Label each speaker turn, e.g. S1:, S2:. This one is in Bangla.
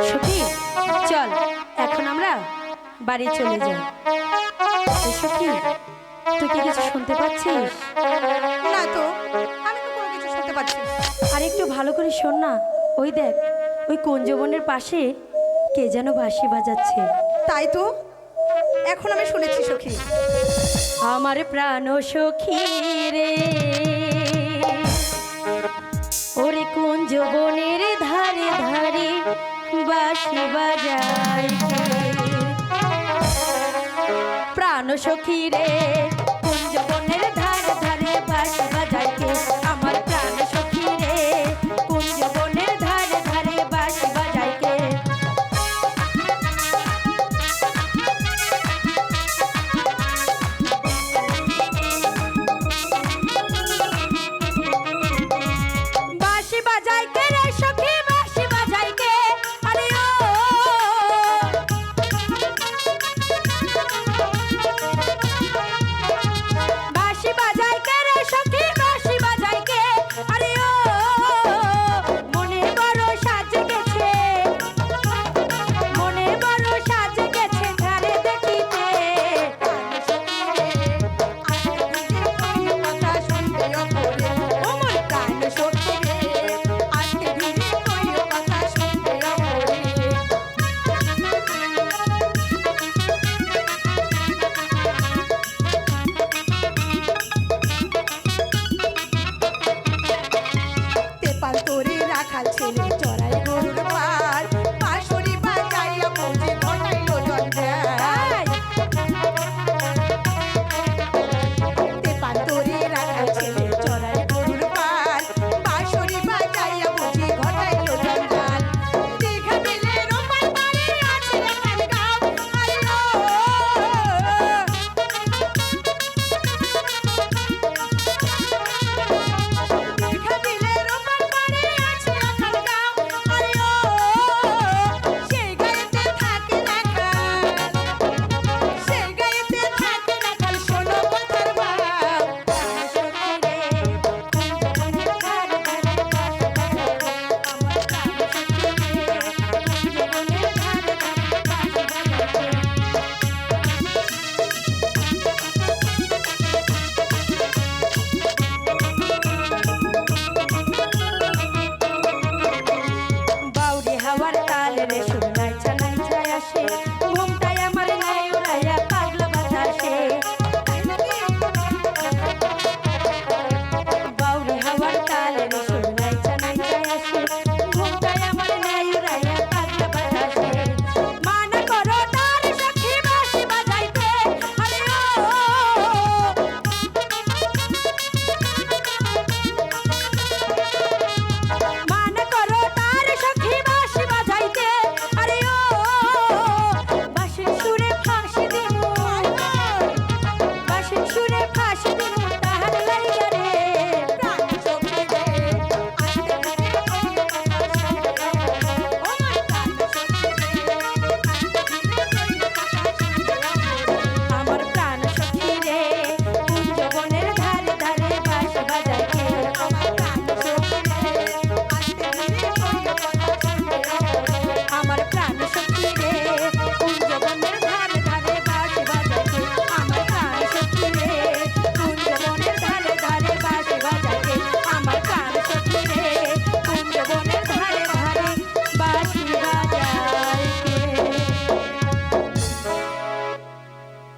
S1: সখী চল এখন আমরা বাড়ি চলে যাই। সখী তুই কি কিছু শুনতে পাচ্ছিস?
S2: না তো, আমি তো কোনো কিছু শুনতে পাচ্ছি না।
S1: আর একটু ভালো করে শোন না, ওই দেখ ওই কুঞ্জবনের পাশে কে যেন বাঁশি বাজাচ্ছে।
S2: তাই তো, এখন আমি শুনেছি সখী।
S1: আমার প্রাণ সখী রে, ওরে কুঞ্জবনের ধারে ধারে বাঁশি বাজায় কে? প্রাণ সখী রে, কুঞ্জবনের ধারে ধারে বাঁশি বাজায় কে? আমার প্রাণ সখী রে, কুঞ্জবনের ধারে ধারে বাঁশি বাজায় কে? বাঁশি বাজায় কে রে সখী, বাঁশি বাজায় কে? আরে ও বাঁশি বাজায় কে রে সখী, বাঁশি বাজায় কে? আরে ও মনে বড় সাজে গেছে, মনে বড় সাজে গেছে ধারে দেখিতে।
S2: কথা শুনতে অপরে, ওমর প্রাণ সখী রে, আজকে ধীরে কইও কথা শুনতে অপরে। তেপাল তোরে রাখাল ছেলে চড়াই গরুর পাল, বাঁশরি বাজাইয়া মৌজি ঘটাইলো জঞ্জাল। তেপাল তোরে রাখাল ছেলে চড়াই গরুর পাল, বাঁশরি বাজাইয়া মৌজি ঘটাইলো জঞ্জাল। দীঘা বিলের ওপার পারে আছে রাখাল গাঁও, আরে ও দীঘা বিলের ওপার পারে আছে রাখাল গাঁও, আরে ও সেই গায়েতে থাকে রাখাল, সেই গায়েতে থাকে রাখাল, শোনো কথার ভাব।
S1: বাউরি হাওয়ার তালে রে সুর নাইচা নাইচা আসে।